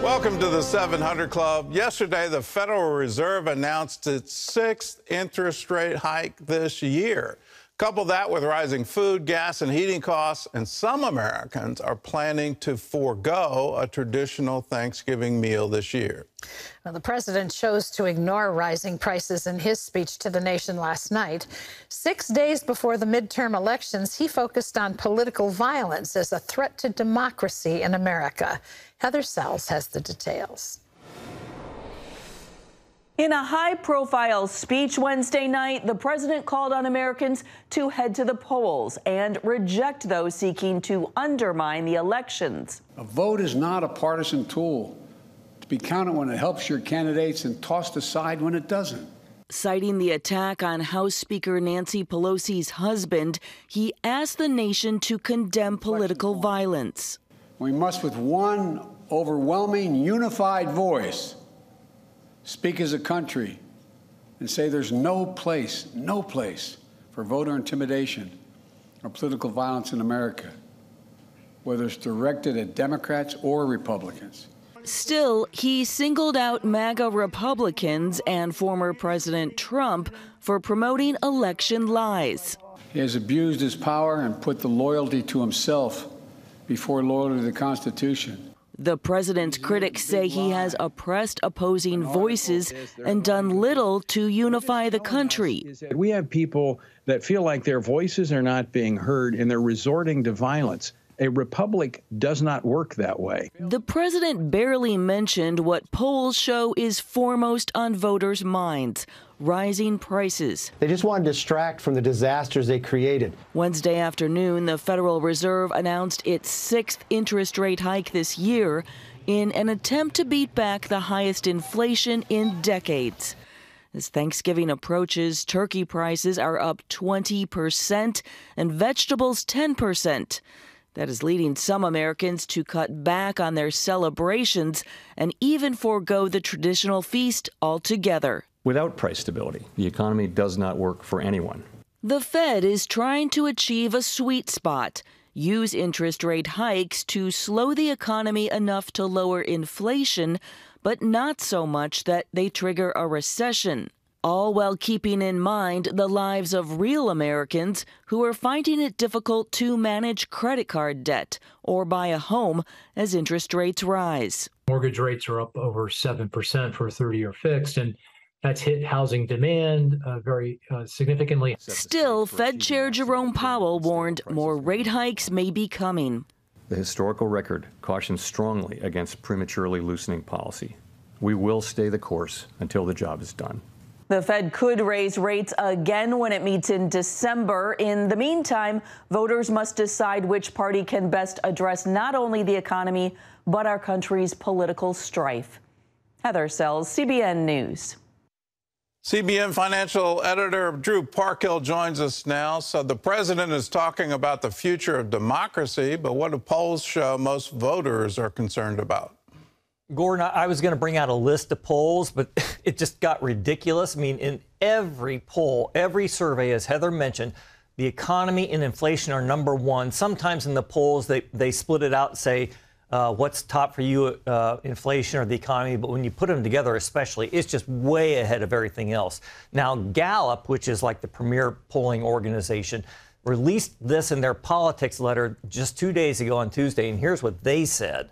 Welcome to the 700 Club. Yesterday, the Federal Reserve announced its sixth interest rate hike this year. Couple that with rising food, gas, and heating costs, and some Americans are planning to forego a traditional Thanksgiving meal this year. Well, the president chose to ignore rising prices in his speech to the nation last night. 6 days before the midterm elections, he focused on political violence as a threat to democracy in America. Heather Sells has the details. In a high-profile speech Wednesday night, the president called on Americans to head to the polls and reject those seeking to undermine the elections. A vote is not a partisan tool to be counted when it helps your candidates and tossed aside when it doesn't. Citing the attack on House Speaker Nancy Pelosi's husband, he asked the nation to condemn political violence. We must, with one overwhelming, unified voice, speak as a country and say there's no place for voter intimidation or political violence in America, whether it's directed at Democrats or Republicans. Still, he singled out MAGA Republicans and former President Trump for promoting election lies. He has abused his power and put the loyalty to himself before loyalty to the Constitution. The president's critics say he has oppressed opposing voices and done little to unify the country. We have people that feel like their voices are not being heard and they're resorting to violence. A republic does not work that way. The president barely mentioned what polls show is foremost on voters' minds: rising prices. They just want to distract from the disasters they created. Wednesday afternoon, the Federal Reserve announced its sixth interest rate hike this year in an attempt to beat back the highest inflation in decades. As Thanksgiving approaches, turkey prices are up 20% and vegetables 10%. That is leading some Americans to cut back on their celebrations and even forego the traditional feast altogether. Without price stability, the economy does not work for anyone. The Fed is trying to achieve a sweet spot, use interest rate hikes to slow the economy enough to lower inflation, but not so much that they trigger a recession. All while keeping in mind the lives of real Americans who are finding it difficult to manage credit card debt or buy a home as interest rates rise. Mortgage rates are up over 7% for a 30-year fixed, and that's hit housing demand very significantly. Still, Fed Chair Jerome Powell warned more rate hikes may be coming. The historical record cautions strongly against prematurely loosening policy. We will stay the course until the job is done. The Fed could raise rates again when it meets in December. In the meantime, voters must decide which party can best address not only the economy, but our country's political strife. Heather Sells, CBN News. CBN financial editor Drew Parkhill joins us now. So the president is talking about the future of democracy, but what do polls show most voters are concerned about? Gordon, I was going to bring out a list of polls, but it just got ridiculous. I mean, in every poll, every survey, as Heather mentioned, the economy and inflation are number one. Sometimes in the polls, they split it out and say, what's top for you, inflation or the economy? But when you put them together, especially, it's just way ahead of everything else. Now, Gallup, which is like the premier polling organization, released this in their politics letter just 2 days ago on Tuesday, and here's what they said.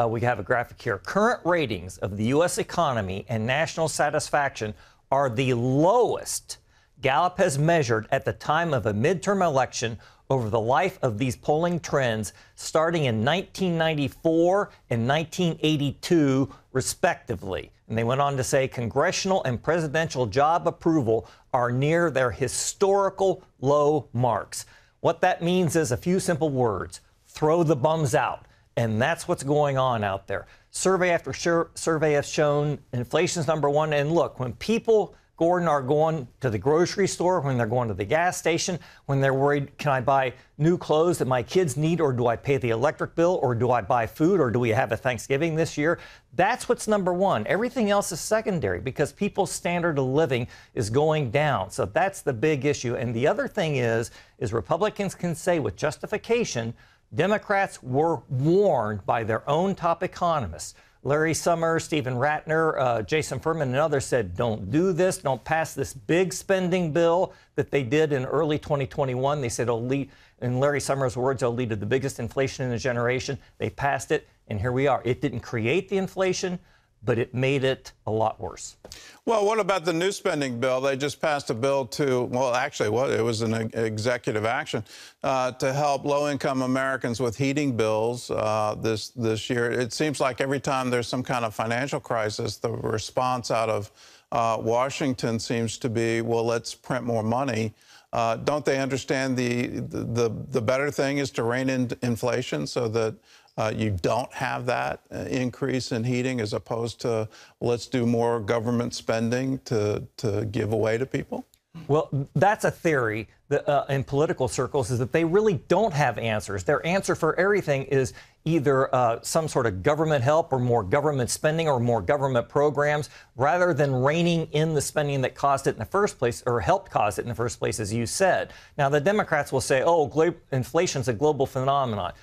We have a graphic here. Current ratings of the U.S. economy and national satisfaction are the lowest Gallup has measured at the time of a midterm election over the life of these polling trends, starting in 1994 and 1982, respectively. And they went on to say congressional and presidential job approval are near their historical low marks. What that means is a few simple words: throw the bums out. And that's what's going on out there. Survey after survey has shown inflation's number one. And look, when people, Gordon, are going to the grocery store, when they're going to the gas station, when they're worried, can I buy new clothes that my kids need, or do I pay the electric bill, or do I buy food, or do we have a Thanksgiving this year? That's what's number one. Everything else is secondary because people's standard of living is going down. So that's the big issue. And the other thing is Republicans can say with justification, Democrats were warned by their own top economists. Larry Summers, Stephen Ratner, Jason Furman, and others said, don't do this, don't pass this big spending bill that they did in early 2021. They said, it'll lead, in Larry Summers' words, it'll lead to the biggest inflation in a generation. They passed it, and here we are. It didn't create the inflation, but it made it a lot worse. Well, what about the new spending bill? They just passed a bill to, well, actually, it was an executive action to help low-income Americans with heating bills this year. It seems like every time there's some kind of financial crisis, the response out of Washington seems to be, well, let's print more money. Don't they understand the better thing is to rein in inflation so that you don't have that increase in heating as opposed to let's do more government spending to give away to people? Well, that's a theory that, in political circles, is that they really don't have answers. Their answer for everything is either some sort of government help or more government spending or more government programs, rather than reining in the spending that caused it in the first place or helped cause it in the first place, as you said. Now, the Democrats will say, oh, inflation's a global phenomenon.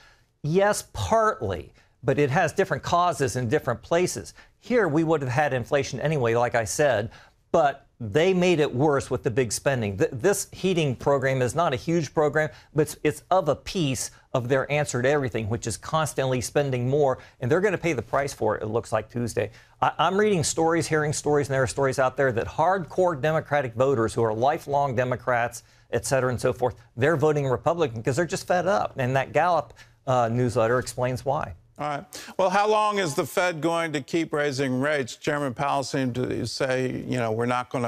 Yes, partly, but it has different causes in different places. Here, we would have had inflation anyway, like I said, but they made it worse with the big spending. This heating program is not a huge program, but it's of a piece of their answer to everything, which is constantly spending more, and they're going to pay the price for it, it looks like Tuesday. I'm reading stories, hearing stories, and there are stories out there that hardcore Democratic voters who are lifelong Democrats, et cetera, and so forth, they're voting Republican because they're just fed up, and that Gallup newsletter explains why. All right. Well, how long is the Fed going to keep raising rates? Chairman Powell seemed to say, you know, we're not going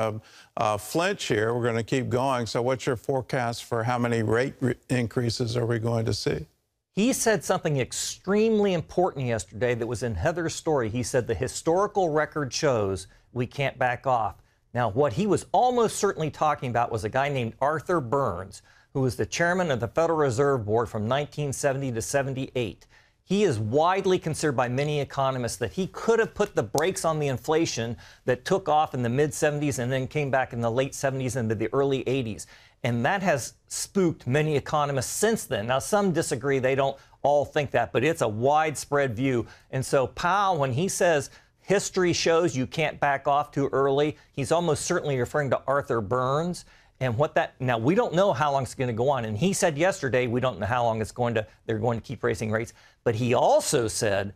to flinch here. We're going to keep going. So what's your forecast for how many rate increases are we going to see? He said something extremely important yesterday that was in Heather's story. He said the historical record shows we can't back off. Now, what he was almost certainly talking about was a guy named Arthur Burns, who was the chairman of the Federal Reserve Board from 1970 to 78. He is widely considered by many economists that he could have put the brakes on the inflation that took off in the mid-70s and then came back in the late 70s into the early 80s. And that has spooked many economists since then. Now, some disagree. They don't all think that, but it's a widespread view. And so Powell, when he says history shows you can't back off too early, he's almost certainly referring to Arthur Burns. And what that, now we don't know how long it's going to go on. And he said yesterday, we don't know how long they're going to keep raising rates. But he also said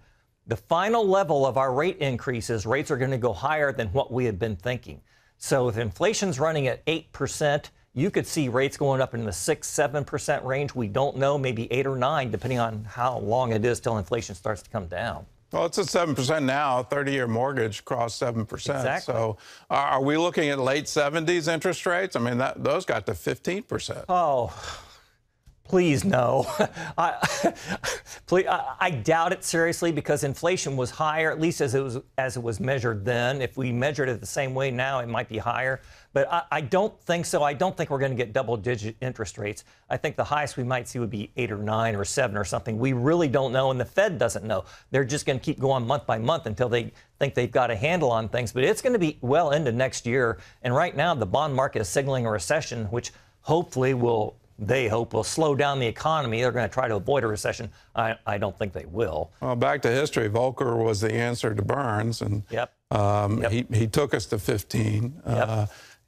the final level of our rate increases, rates are going to go higher than what we had been thinking. So if inflation's running at 8%, you could see rates going up in the 6-7% range. We don't know, maybe 8 or 9, depending on how long it is till inflation starts to come down. Well, it's at 7% now. 30-year mortgage crossed 7%. Exactly. So are we looking at late 70s interest rates? I mean, those got to 15%. Oh, please no. I doubt it seriously because inflation was higher, at least as it was measured then. If we measured it the same way now, it might be higher. But I don't think so. I don't think we're going to get double-digit interest rates. I think the highest we might see would be 8 or 9 or 7 or something. We really don't know, and the Fed doesn't know. They're just going to keep going month by month until they think they've got a handle on things. But it's going to be well into next year. And right now, the bond market is signaling a recession, which hopefully they hope will slow down the economy. They're going to try to avoid a recession. I don't think they will. Well, back to history, Volcker was the answer to Burns, and he took us to 15.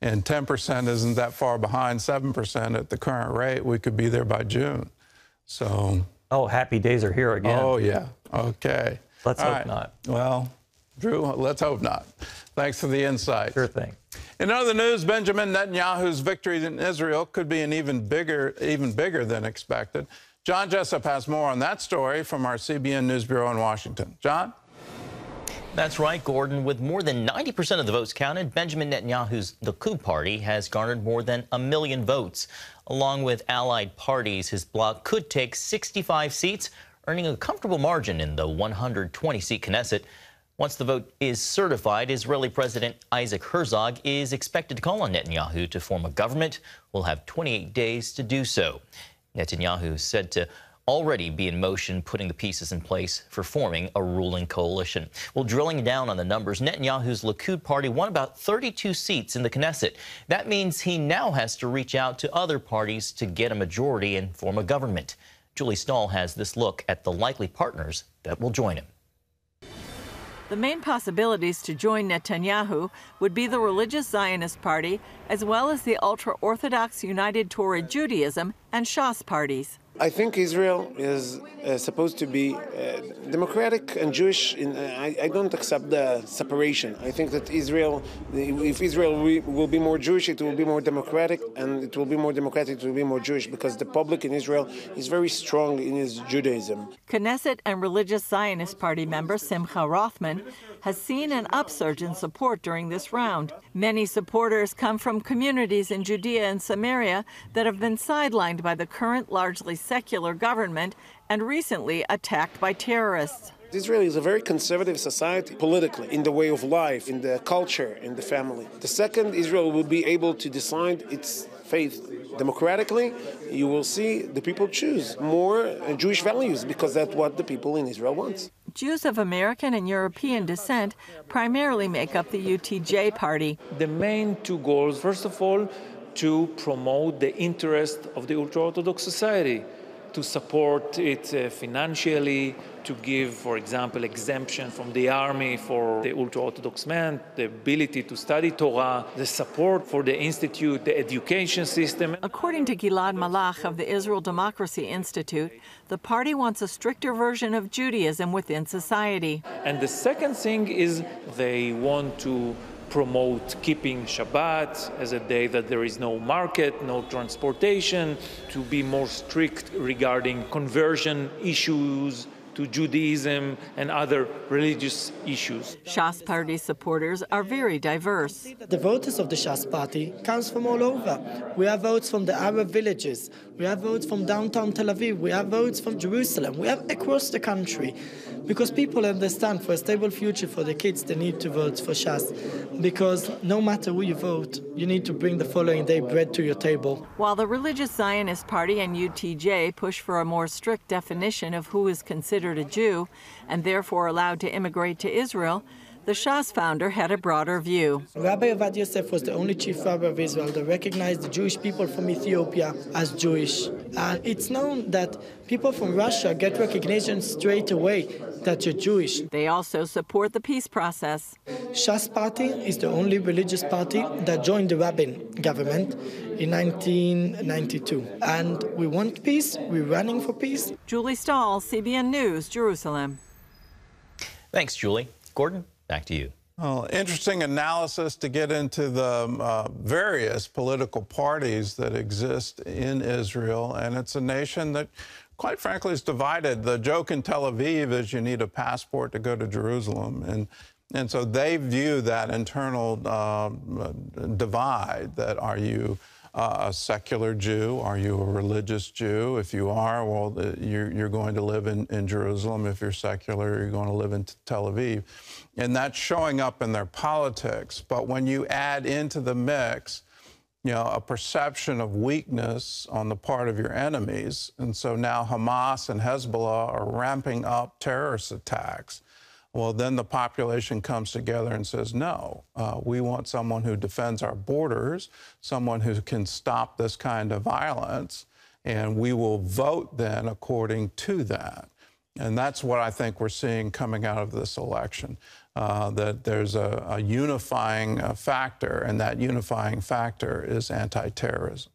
And 10% isn't that far behind 7% at the current rate. We could be there by June. So. Oh, happy days are here again. Oh, yeah. Okay. Let's hope not. Well, Drew, let's hope not. Thanks for the insight. Sure thing. In other news, Benjamin Netanyahu's victory in Israel could be an even bigger than expected. John Jessup has more on that story from our CBN News Bureau in Washington. John? That's right, Gordon. With more than 90% of the votes counted, Benjamin Netanyahu's Likud party has garnered more than 1 million votes. Along with allied parties, his bloc could take 65 seats, earning a comfortable margin in the 120-seat Knesset. Once the vote is certified, Israeli President Isaac Herzog is expected to call on Netanyahu to form a government. Will have 28 days to do so. Netanyahu is said to already be in motion, putting the pieces in place for forming a ruling coalition. Well, drilling down on the numbers, Netanyahu's Likud party won about 32 seats in the Knesset. That means he now has to reach out to other parties to get a majority and form a government. Julie Stahl has this look at the likely partners that will join him. The main possibilities to join Netanyahu would be the religious Zionist Party, as well as the ultra-Orthodox United Torah Judaism and Shas parties. I think Israel is supposed to be democratic and Jewish. I don't accept the separation. I think that Israel, if Israel will be more Jewish, it will be more democratic, and it will be more democratic, it will be more Jewish, because the public in Israel is very strong in its Judaism. Knesset and religious Zionist Party member Simcha Rothman has seen an upsurge in support during this round. Many supporters come from communities in Judea and Samaria that have been sidelined by the current largely secular government and recently attacked by terrorists. Israel is a very conservative society politically, in the way of life, in the culture, in the family. The second Israel will be able to decide its faith democratically, you will see the people choose more Jewish values, because that's what the people in Israel want. Jews of American and European descent primarily make up the UTJ party. The main two goals, first of all, to promote the interest of the ultra-Orthodox society, to support it financially, to give, for example, exemption from the army for the ultra-Orthodox men, the ability to study Torah, the support for the institute, the education system. According to Gilad Malach of the Israel Democracy Institute, the party wants a stricter version of Judaism within society. And the second thing is they want to promote keeping Shabbat as a day that there is no market, no transportation, to be more strict regarding conversion issues to Judaism and other religious issues. Shas Party supporters are very diverse. The voters of the Shas Party comes from all over. We have votes from the Arab villages. We have votes from downtown Tel Aviv. We have votes from Jerusalem. We have across the country. Because people understand for a stable future for the kids, they need to vote for Shas. Because no matter who you vote, you need to bring the following day bread to your table. While the religious Zionist Party and UTJ push for a more strict definition of who is considered a Jew and therefore allowed to immigrate to Israel, the Shas founder had a broader view. Rabbi Ovadia Yosef was the only chief rabbi of Israel that recognized the Jewish people from Ethiopia as Jewish. And it's known that people from Russia get recognition straight away that you're Jewish. They also support the peace process. Shas Party is the only religious party that joined the Rabin government in 1992. And we want peace. We're running for peace. Julie Stahl, CBN News, Jerusalem. Thanks, Julie. Gordon, back to you. Well, interesting analysis to get into the various political parties that exist in Israel. And it's a nation that, quite frankly, is divided. The joke in Tel Aviv is you need a passport to go to Jerusalem. And so they view that internal divide, that are you a secular Jew? Are you a religious Jew? If you are, well, you're going to live in Jerusalem. If you're secular, you're going to live in Tel Aviv. And that's showing up in their politics. But when you add into the mix, you know, a perception of weakness on the part of your enemies, and so now Hamas and Hezbollah are ramping up terrorist attacks, well, then the population comes together and says, no, we want someone who defends our borders, someone who can stop this kind of violence, and we will vote then according to that. And that's what I think we're seeing coming out of this election, that there's a unifying factor, and that unifying factor is anti-terrorism.